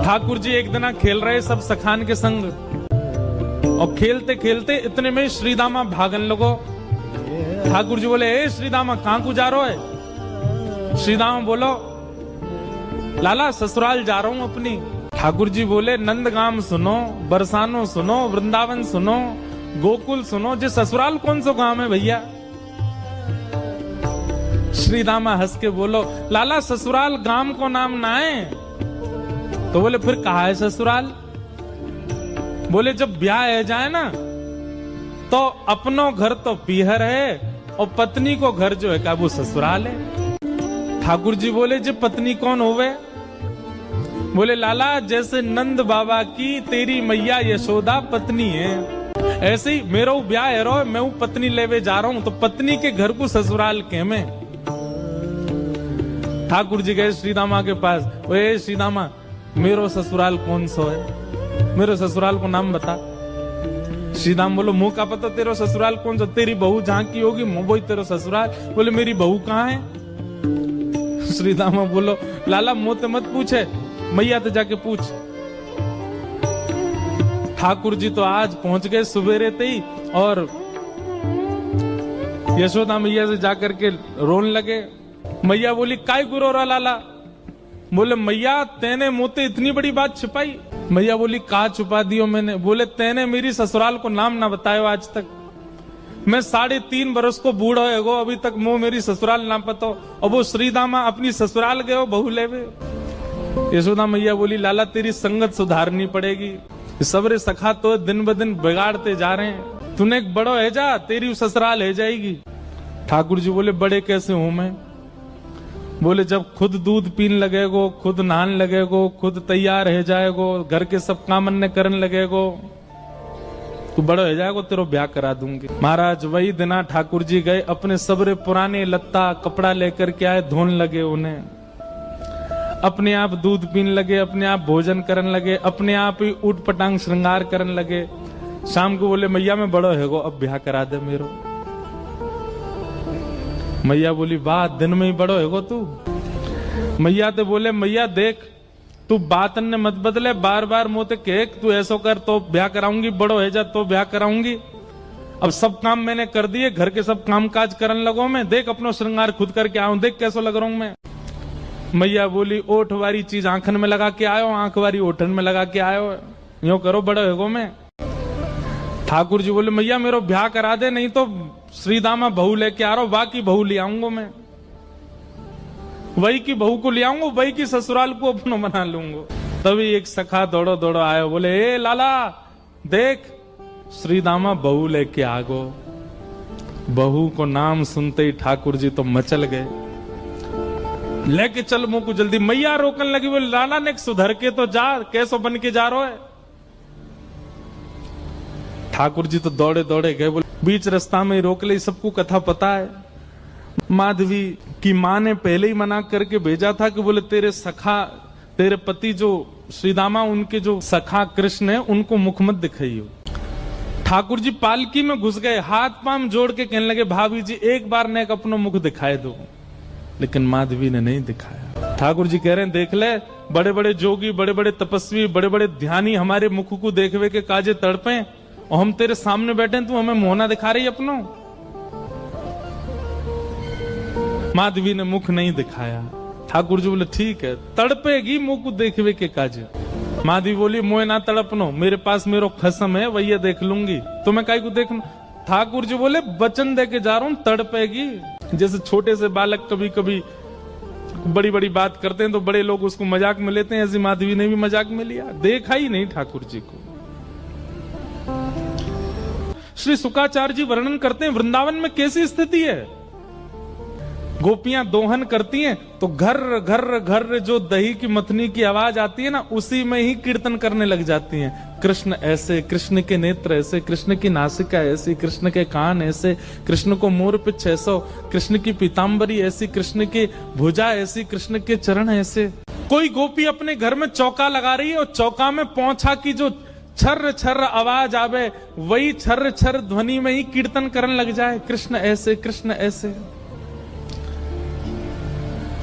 ठाकुर जी एक दिन खेल रहे सब सखान के संग, और खेलते खेलते इतने में श्रीदामा भागन लगो। ठाकुर जी बोले, ए श्रीदामा कहां को जा रहे हो? श्रीदामा बोलो, लाला ससुराल जा रहा हूं अपनी। ठाकुर जी बोले, नंदगाम सुनो, बरसानो सुनो, वृंदावन सुनो, गोकुल सुनो, जे ससुराल कौन सा गांव है भैया? श्रीदामा हंस के बोलो, लाला ससुराल गांव को नाम ना है। तो बोले, फिर कहा है ससुराल? बोले, जब ब्याह है जाए ना तो अपनो घर तो पीहर है और पत्नी को घर जो है का वो ससुराल है। ठाकुर जी बोले, जे पत्नी कौन होवे? बोले, लाला जैसे नंद बाबा की तेरी मैया यशोदा पत्नी है, ऐसे ही मेरा ब्याह है रो, मैं पत्नी लेवे जा रहा हूं, तो पत्नी के घर को ससुराल के में। ठाकुर जी गए श्रीदामा के पास, ओए श्रीदामा मेरो ससुराल कौन सा है? मेरे ससुराल को नाम बता। श्रीदाम बोलो, मुंह का पता तेरा ससुराल कौन सा? तेरी बहू जहां की होगी मुंह वही तेरा ससुराल। बोले, मेरी बहू कहाँ है? श्रीदामा बोलो, लाला मुंह तो मत पूछे, मैया तो जाके पूछ। ठाकुर जी तो आज पहुंच गए सुबेरे ही, और यशोदा मैया से जाकर के रोने लगे। मैया बोली, काय गुरो रहा लाला? बोले, मैया तेने मुझे इतनी बड़ी बात छिपाई। मैया बोली, कहा छुपा दियो मैंने? बोले, तेने मेरी ससुराल को नाम ना बतायो आज तक। मैं 3.5 बरस को बूढ़ा है अभी तक मो मेरी ससुराल ना पता, और वो श्रीदामा अपनी ससुराल गए बहू लेवे। यशोदा मैया बोली, लाला तेरी संगत सुधारनी पड़ेगी, सबरे सखा तो दिन ब दिन बिगाड़ते जा रहे हैं, तूने एक बड़ो है जा, तेरी ससुराल है जाएगी। ठाकुर जी बोले, बड़े कैसे हूं मैं? बोले, जब खुद दूध पीन लगेगो, खुद नहान लगेगो, खुद तैयार है जाएगो, घर के सब काम अन्य करने लगेगो, तू बड़ा हो जाएगो, तेरो ब्याह करा दूंगी। महाराज वही दिना ठाकुर जी गए, अपने सबरे पुराने लत्ता कपड़ा लेकर के आए, धोन लगे उन्हें, अपने आप दूध पीन लगे, अपने आप भोजन करने लगे, अपने आप ही उठ पटांग श्रृंगार करने लगे। शाम को बोले, मैया मैं बड़ो है गो, अब ब्याह करा दे मेरो। मैया बोली, वाह दिन में ही बड़ो है गो तू। मैया तो बोले, मैया देख तू बात ने मत बदले, बार बार मोते के तू ऐसो कर तो ब्याह कराऊंगी, बड़ो है जा तो ब्याह कराऊंगी। अब सब काम मैंने कर दिए, घर के सब काम काज करने लगो मैं, देख अपनो श्रृंगार खुद करके आऊं, देख कैसो लग रहा हूं मैं। मैया बोली, ओठ वाली चीज आंखन में लगा के आयो, आंख वाली ओठन में लगा के आयो, यूं करो बड़ो है गो मैं। ठाकुर जी बोले, मैया मेरो ब्याह करा दे, नहीं तो श्रीदामा बहू लेके आ रहा हूं, बाकी बहू ले आऊंगा मैं, वही की बहू को ले आऊंगा, वही की ससुराल को अपनो बना लूंगा। तभी एक सखा दौड़ो दौड़ो आयो, बोले, ए लाला देख श्रीदामा बहू लेके आ गो। बहू को नाम सुनते ही ठाकुर जी तो मचल गए, लेके चल मुंह को जल्दी। मैया रोकने लगी, बोले, लाला ने सुधर के तो जा, कैसो बन के जा रहा है? ठाकुर जी तो दौड़े दौड़े गए, बोले बीच रास्ता में रोक ले, सबको कथा पता है। माधवी की मां ने पहले ही मना करके भेजा था कि बोले तेरे सखा, तेरे पति जो श्रीदामा, उनके जो सखा कृष्ण है, उनको मुख मत दिखाइयो। ठाकुर जी पालकी में घुस गए, हाथ पांव जोड़ के कहने लगे, भाभी जी एक बार ने अपना मुख दिखाए दो, लेकिन माधवी ने नहीं दिखाया। ठाकुर जी कह रहे हैं, देख ले बड़े बड़े जोगी, बड़े बड़े तपस्वी, बड़े बड़े ध्यानी हमारे मुख को देखवे के काजे तड़पे, और हम तेरे सामने बैठे, तू हमें मोहना दिखा रही अपनो। माधवी ने मुख नहीं दिखाया। ठाकुर जी बोले, ठीक है, तड़पेगी मुख को देखवे के काजे। माधवी बोली, मोए ना तड़पनो, मेरे पास मेरो खसम है, वही देख लूंगी, तुम्हें काई को देखना। ठाकुर जी बोले, वचन दे के जा रहा हूं, तड़पेगी। जैसे छोटे से बालक कभी कभी बड़ी बड़ी बात करते हैं तो बड़े लोग उसको मजाक में लेते हैं, ऐसी माधवी ने भी मजाक में लिया, देखा ही नहीं ठाकुर जी को। श्री शुकाचार्य जी वर्णन करते हैं, वृंदावन में कैसी स्थिति है। गोपियां दोहन करती हैं तो घर घर घर जो दही की मथनी की आवाज आती है ना, उसी में ही कीर्तन करने लग जाती हैं। कृष्ण ऐसे, कृष्ण के नेत्र ऐसे, कृष्ण की नासिका ऐसी, कृष्ण के कान ऐसे, कृष्ण को मोर पिछ ऐसो, कृष्ण की पीताम्बरी ऐसी, कृष्ण की भुजा ऐसी, कृष्ण के चरण ऐसे। कोई गोपी अपने घर में चौका लगा रही है और चौका में पौंछा की जो छर्र छर्र आवाज आवे, वही छर्र छर्र ध्वनि में ही कीर्तन करने लग जाए, कृष्ण ऐसे, कृष्ण ऐसे।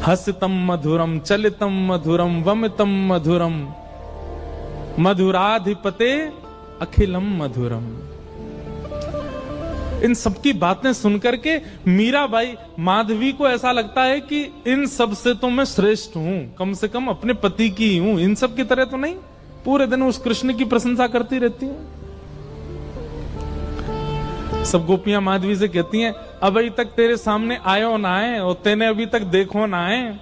हसितम मधुरम, चलितम मधुरम, वमितम मधुरम, मधुराधिपते अखिलम मधुरम। इन सबकी बातें सुनकर के मीराबाई, माधवी को ऐसा लगता है कि इन सब से तो मैं श्रेष्ठ हूं, कम से कम अपने पति की ही हूं, इन सब की तरह तो नहीं। पूरे दिन उस कृष्ण की प्रशंसा करती रहती हैं। सब गोपियां माधवी से कहती हैं, अभी तक तेरे सामने आयो ना आए और तेने अभी तक देखो ना आए।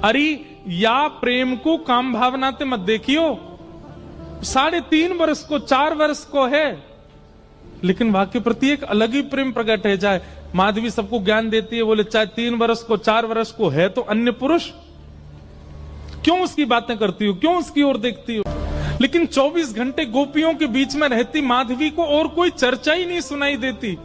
अरे या प्रेम को काम भावना ते मत देखियो, 3.5 वर्ष को 4 वर्ष को है, लेकिन वहां के प्रति एक अलग ही प्रेम प्रकट है जाए। माधवी सबको ज्ञान देती है, बोले चाहे 3 वर्ष को 4 वर्ष को है तो अन्य पुरुष, क्यों उसकी बातें करती हो, क्यों उसकी ओर देखती हो। लेकिन 24 घंटे गोपियों के बीच में रहती माधवी को और कोई चर्चा ही नहीं सुनाई देती।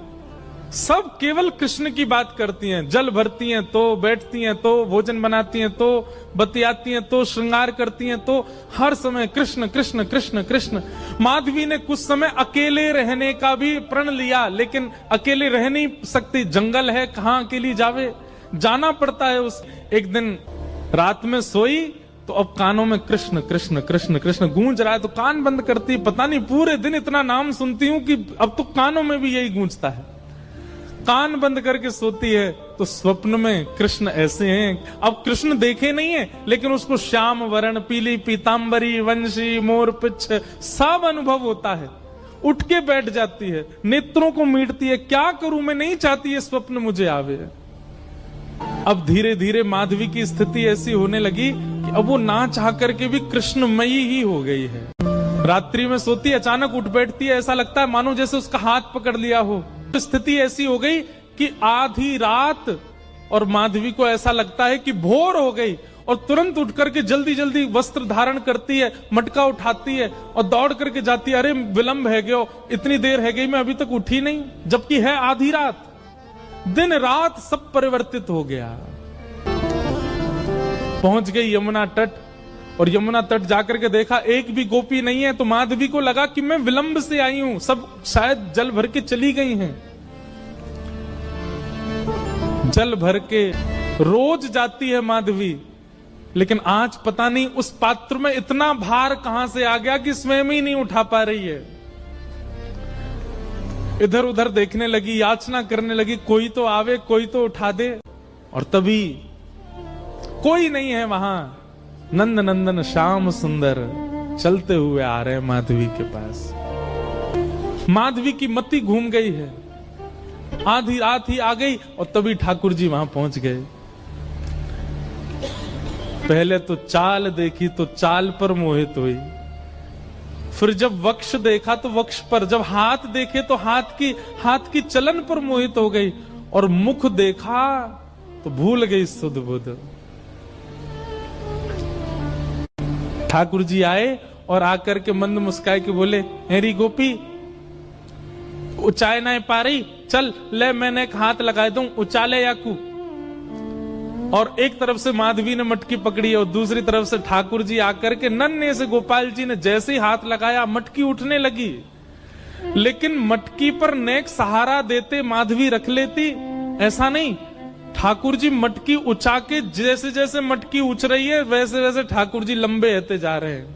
सब केवल कृष्ण की बात करती हैं, जल भरती हैं तो, बैठती हैं तो, भोजन बनाती हैं तो, बतियाती हैं तो, श्रृंगार करती हैं तो, हर समय कृष्ण कृष्ण कृष्ण कृष्ण। माधवी ने कुछ समय अकेले रहने का भी प्रण लिया, लेकिन अकेले रह नहीं सकती, जंगल है, कहां अकेली जावे, जाना पड़ता है। उस एक दिन रात में सोई तो अब कानों में कृष्ण कृष्ण कृष्ण कृष्ण गूंज रहा है, तो कान बंद करती, पता नहीं पूरे दिन इतना नाम सुनती हूं कि अब तो कानों में भी यही गूंजता है। कान बंद करके सोती है तो स्वप्न में कृष्ण ऐसे हैं। अब कृष्ण देखे नहीं है, लेकिन उसको श्याम वर्ण, पीली पीतांबरी, वंशी, मोर पिच्छ सब अनुभव होता है। उठ के बैठ जाती है, नेत्रों को मीटती है, क्या करूं मैं, नहीं चाहती है स्वप्न मुझे आवे। अब धीरे धीरे माधवी की स्थिति ऐसी होने लगी कि अब वो ना चाह करके भी कृष्णमयी ही हो गई है। रात्रि में सोती, अचानक उठ बैठती है, ऐसा लगता है मानो जैसे उसका हाथ पकड़ लिया हो। स्थिति ऐसी हो गई कि आधी रात और माधवी को ऐसा लगता है कि भोर हो गई, और तुरंत उठ करके जल्दी जल्दी वस्त्र धारण करती है, मटका उठाती है और दौड़ करके जाती है। अरे विलंब है गयो, इतनी देर है गई, मैं अभी तक उठी नहीं, जबकि है आधी रात। दिन रात सब परिवर्तित हो गया। पहुंच गई यमुना तट, और यमुना तट जाकर के देखा एक भी गोपी नहीं है, तो माधवी को लगा कि मैं विलंब से आई हूं, सब शायद जल भर के चली गई हैं। जल भर के रोज जाती है माधवी, लेकिन आज पता नहीं उस पात्र में इतना भार कहां से आ गया कि स्वयं ही नहीं उठा पा रही है। इधर उधर देखने लगी, याचना करने लगी, कोई तो आवे, कोई तो उठा दे, और तभी कोई नहीं है वहां। नंद नंदन श्याम सुंदर चलते हुए आ रहे हैं माधवी के पास। माधवी की मति घूम गई है, आधी रात ही आ गई, और तभी ठाकुर जी वहां पहुंच गए। पहले तो चाल देखी तो चाल पर मोहित हुई, फिर जब वक्ष देखा तो वक्ष पर, जब हाथ देखे तो हाथ की चलन पर मोहित हो गई, और मुख देखा तो भूल गई सुध बुध। ठाकुर जी आए और आकर के मंद मुस्काए के बोले, हेरी गोपी उचाए ना पा रही, चल ले मैंने एक हाथ लगा दूं, उचाले याकू। और एक तरफ से माधवी ने मटकी पकड़ी और दूसरी तरफ से ठाकुर जी आकर के नन्हे से गोपाल जी ने जैसे ही हाथ लगाया मटकी उठने लगी, लेकिन मटकी पर नेक सहारा देते माधवी रख लेती, ऐसा नहीं। ठाकुर जी मटकी उछा के, जैसे जैसे मटकी उछ रही है वैसे वैसे ठाकुर जी लंबे होते जा रहे हैं,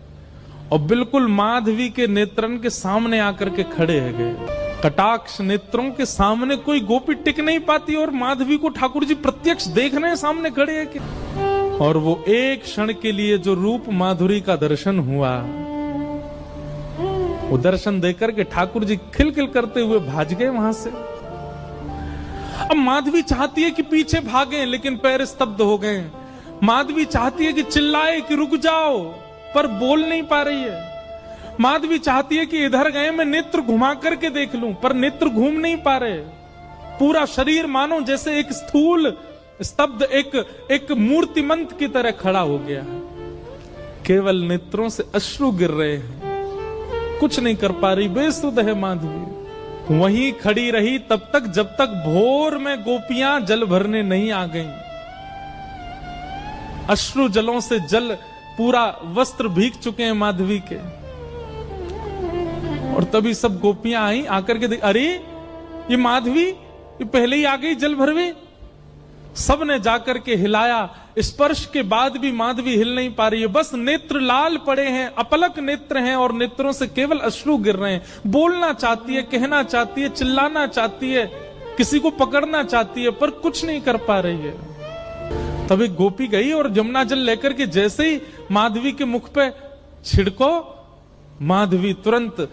और बिल्कुल माधवी के नेत्रन के सामने आकर के खड़े है गए। कटाक्ष नेत्रों के सामने कोई गोपी टिक नहीं पाती, और माधवी को ठाकुर जी प्रत्यक्ष देख रहे हैं, सामने खड़े हैं कि। और वो एक क्षण के लिए जो रूप माधुरी का दर्शन हुआ, वो दर्शन देकर के ठाकुर जी खिलखिल करते हुए भाग गए वहां से। अब माधवी चाहती है कि पीछे भागे, लेकिन पैर स्तब्ध हो गए। माधवी चाहती है कि चिल्लाए कि रुक जाओ, पर बोल नहीं पा रही है। माधवी चाहती है कि इधर गए मैं नेत्र घुमा करके देख लूं, पर नेत्र घूम नहीं पा रहे। पूरा शरीर मानो जैसे एक स्थूल स्तब्ध एक मूर्तिमंत की तरह खड़ा हो गया है। केवल नेत्रों से अश्रु गिर रहे हैं, कुछ नहीं कर पा रही, बेसुध है माधवी। वहीं खड़ी रही तब तक जब तक भोर में गोपियां जल भरने नहीं आ गईं। अश्रु जलों से जल पूरा वस्त्र भीग चुके हैं माधवी के, और तभी सब गोपियां आई, आकर के अरे ये माधवी ये पहले ही आ गई जल भरवे। सब ने जाकर के हिलाया, स्पर्श के बाद भी माधवी हिल नहीं पा रही है, बस नेत्र लाल पड़े हैं, अपलक नेत्र हैं और नेत्रों से केवल अश्रु गिर रहे हैं। बोलना चाहती है, कहना चाहती है, चिल्लाना चाहती है, किसी को पकड़ना चाहती है, पर कुछ नहीं कर पा रही है। तब एक गोपी गई और जमुना जल लेकर के जैसे ही माधवी के मुख पे छिड़को, माधवी तुरंत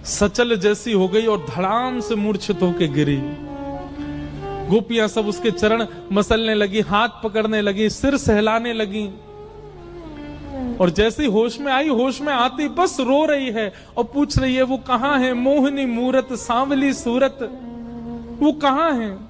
सचल जैसी हो गई और धड़ाम से मूर्छित होकर गिरी। गोपियां सब उसके चरण मसलने लगी, हाथ पकड़ने लगी, सिर सहलाने लगी और जैसे ही होश में आई, होश में आती बस रो रही है और पूछ रही है वो कहां है, मोहिनी मूरत सांवली सूरत, वो कहां है।